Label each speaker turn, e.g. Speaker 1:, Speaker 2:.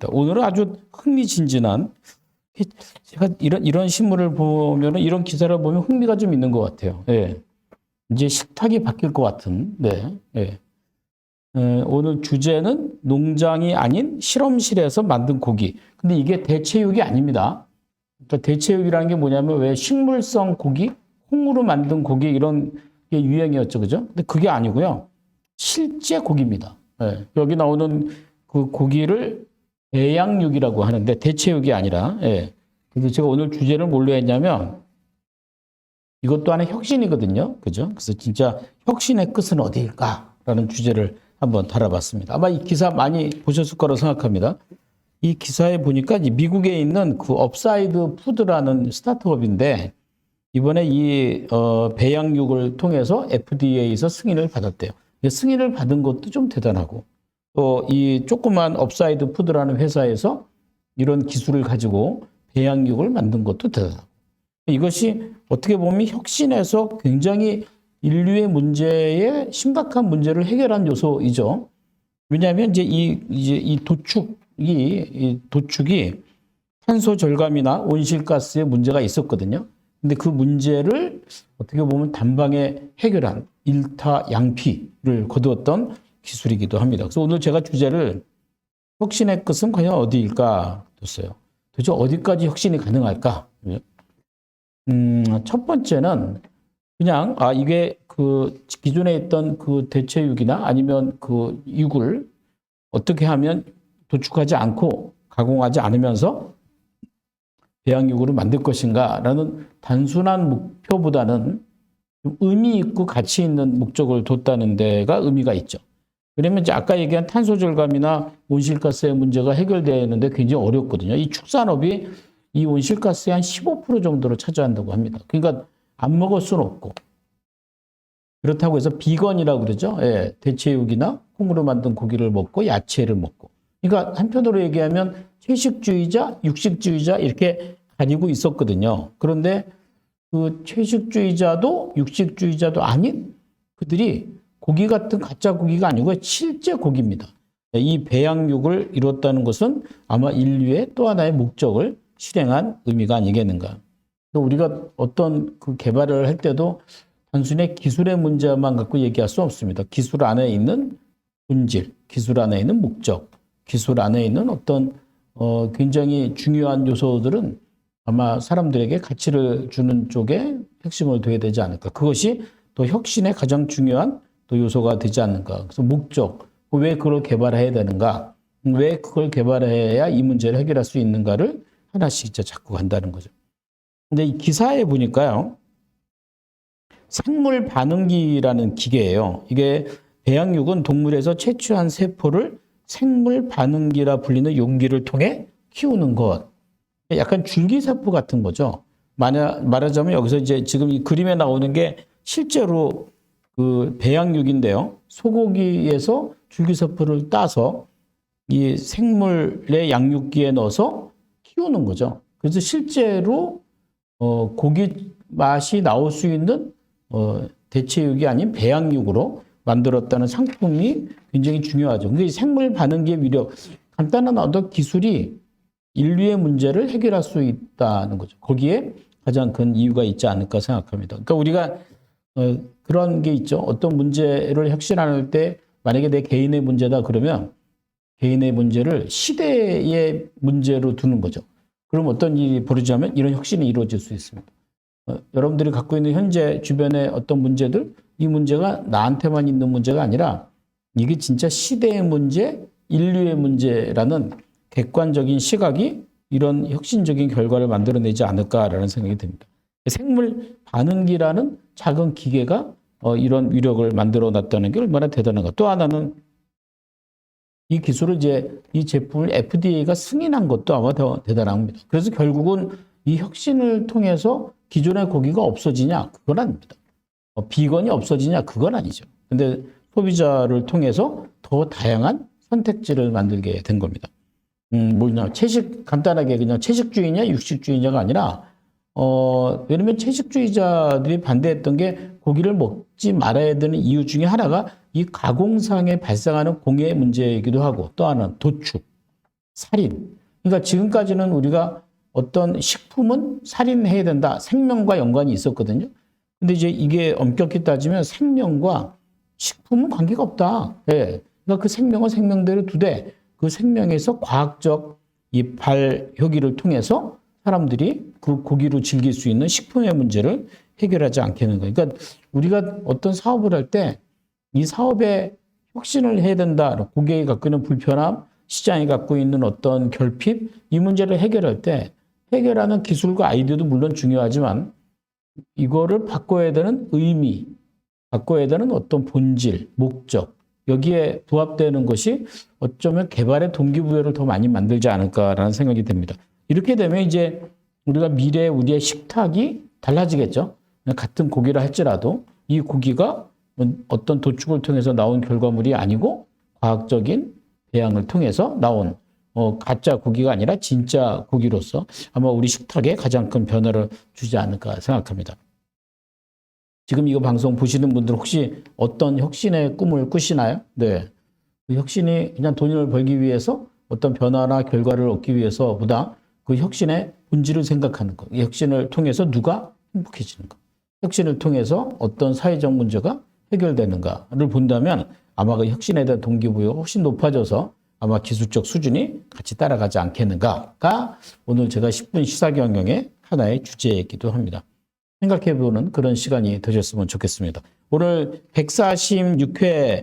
Speaker 1: 오늘은 아주 흥미진진한, 제가 이런 신문을 보면은, 이런 기사를 보면 흥미가 좀 있는 것 같아요. 예. 이제 식탁이 바뀔 것 같은, 네. 예. 오늘 주제는 농장이 아닌 실험실에서 만든 고기. 근데 이게 대체육이 아닙니다. 그러니까 대체육이라는 게 뭐냐면, 왜 식물성 고기, 콩으로 만든 고기, 이런 게 유행이었죠. 그죠? 근데 그게 아니고요. 실제 고기입니다. 예. 여기 나오는 그 고기를 배양육이라고 하는데, 대체육이 아니라, 예. 그래서 제가 오늘 주제를 뭘로 했냐면, 이것도 하나의 혁신이거든요. 그죠? 그래서 진짜 혁신의 끝은 어디일까라는 주제를 한번 달아봤습니다. 아마 이 기사 많이 보셨을 거라고 생각합니다. 이 기사에 보니까 미국에 있는 그 업사이드 푸드라는 스타트업인데, 이번에 이 배양육을 통해서 FDA에서 승인을 받았대요. 승인을 받은 것도 좀 대단하고, 또 이 조그만 업사이드 푸드라는 회사에서 이런 기술을 가지고 배양육을 만든 것도 대단하고, 이것이 어떻게 보면 혁신에서 굉장히 인류의 문제에 심각한 문제를 해결한 요소이죠. 왜냐하면 이제 이 도축이 탄소 절감이나 온실가스의 문제가 있었거든요. 근데 그 문제를 어떻게 보면 단방에 해결한 일타양피를 거두었던 기술이기도 합니다. 그래서 오늘 제가 주제를 혁신의 끝은 과연 어디일까 뒀어요. 도대체 어디까지 혁신이 가능할까? 첫 번째는 그냥 이게 그 기존에 있던 그 대체육이나 아니면 그 육을 어떻게 하면 도축하지 않고 가공하지 않으면서 배양육으로 만들 것인가라는 단순한 목표보다는 의미 있고 가치 있는 목적을 뒀다는 데가 의미가 있죠. 왜냐면 이제 아까 얘기한 탄소 절감이나 온실가스의 문제가 해결되는데 굉장히 어렵거든요. 이 축산업이 이 온실가스의 한 15% 정도를 차지한다고 합니다. 그러니까 안 먹을 수는 없고. 그렇다고 해서 비건이라고 그러죠. 예, 대체육이나 콩으로 만든 고기를 먹고 야채를 먹고. 그러니까 한편으로 얘기하면 채식주의자, 육식주의자 이렇게 가리고 있었거든요. 그런데 그 채식주의자도 육식주의자도 아닌 그들이 고기 같은 가짜 고기가 아니고 실제 고기입니다. 이 배양육을 이뤘다는 것은 아마 인류의 또 하나의 목적을 실행한 의미가 아니겠는가. 우리가 어떤 그 개발을 할 때도 단순히 기술의 문제만 갖고 얘기할 수 없습니다. 기술 안에 있는 본질, 기술 안에 있는 목적, 기술 안에 있는 어떤 굉장히 중요한 요소들은 아마 사람들에게 가치를 주는 쪽에 핵심을 둬야 되지 않을까. 그것이 또 혁신의 가장 중요한 또 요소가 되지 않는가. 그래서 목적, 왜 그걸 개발해야 되는가, 왜 그걸 개발해야 이 문제를 해결할 수 있는가를 하나씩 진짜 잡고 간다는 거죠. 근데 이 기사에 보니까요, 생물 반응기라는 기계예요. 이게 배양육은 동물에서 채취한 세포를 생물 반응기라 불리는 용기를 통해 키우는 것. 약간 줄기세포 같은 거죠. 말하자면 여기서 이제 지금 이 그림에 나오는 게 실제로 그 배양육인데요. 소고기에서 줄기세포를 따서 이 생물의 양육기에 넣어서 키우는 거죠. 그래서 실제로 고기 맛이 나올 수 있는 대체육이 아닌 배양육으로 만들었다는 상품이 굉장히 중요하죠. 근데 이 생물 반응기의 위력, 간단한 어떤 기술이 인류의 문제를 해결할 수 있다는 거죠. 거기에 가장 큰 이유가 있지 않을까 생각합니다. 그러니까 우리가 그런 게 있죠. 어떤 문제를 혁신할 때 만약에 내 개인의 문제다 그러면 개인의 문제를 시대의 문제로 두는 거죠. 그럼 어떤 일이 벌어지냐면 이런 혁신이 이루어질 수 있습니다. 여러분들이 갖고 있는 현재 주변의 어떤 문제들, 이 문제가 나한테만 있는 문제가 아니라 이게 진짜 시대의 문제, 인류의 문제라는 객관적인 시각이 이런 혁신적인 결과를 만들어내지 않을까라는 생각이 듭니다. 생물 반응기라는 작은 기계가 이런 위력을 만들어 놨다는 게 얼마나 대단한가. 또 하나는 이 기술을 이 제품을 FDA가 승인한 것도 아마 더 대단합니다. 그래서 결국은 이 혁신을 통해서 기존의 고기가 없어지냐? 그건 아닙니다. 비건이 없어지냐? 그건 아니죠. 근데 소비자를 통해서 더 다양한 선택지를 만들게 된 겁니다. 뭐냐, 간단하게 그냥 채식주의냐, 육식주의냐가 아니라, 왜냐면 채식주의자들이 반대했던 게 고기를 먹지 말아야 되는 이유 중에 하나가 이 가공상에 발생하는 공해 문제이기도 하고, 또 하나는 도축. 살인. 그러니까 지금까지는 우리가 어떤 식품은 살인해야 된다. 생명과 연관이 있었거든요. 근데 이제 이게 엄격히 따지면 생명과 식품은 관계가 없다. 예. 그러니까 그 생명은 생명대로 두되 그 생명에서 과학적 이 발효기를 통해서 사람들이 그 고기로 즐길 수 있는 식품의 문제를 해결하지 않겠는 거예요. 그러니까 우리가 어떤 사업을 할 때 이 사업에 혁신을 해야 된다. 고객이 갖고 있는 불편함, 시장이 갖고 있는 어떤 결핍, 이 문제를 해결할 때 해결하는 기술과 아이디어도 물론 중요하지만 이거를 바꿔야 되는 의미, 바꿔야 되는 어떤 본질, 목적, 여기에 부합되는 것이 어쩌면 개발의 동기부여를 더 많이 만들지 않을까라는 생각이 듭니다. 이렇게 되면 이제 우리가 미래에 우리의 식탁이 달라지겠죠. 같은 고기를 할지라도 이 고기가 어떤 도축을 통해서 나온 결과물이 아니고 과학적인 배양을 통해서 나온 가짜 고기가 아니라 진짜 고기로서 아마 우리 식탁에 가장 큰 변화를 주지 않을까 생각합니다. 지금 이거 방송 보시는 분들 혹시 어떤 혁신의 꿈을 꾸시나요? 네. 그 혁신이 그냥 돈을 벌기 위해서 어떤 변화나 결과를 얻기 위해서보다 그 혁신의 본질을 생각하는 것. 이 혁신을 통해서 누가 행복해지는 것. 혁신을 통해서 어떤 사회적 문제가 해결되는가를 본다면 아마 그 혁신에 대한 동기부여가 훨씬 높아져서 아마 기술적 수준이 같이 따라가지 않겠는가가 오늘 제가 10분 시사경영의 하나의 주제이기도 합니다. 생각해보는 그런 시간이 되셨으면 좋겠습니다. 오늘 146회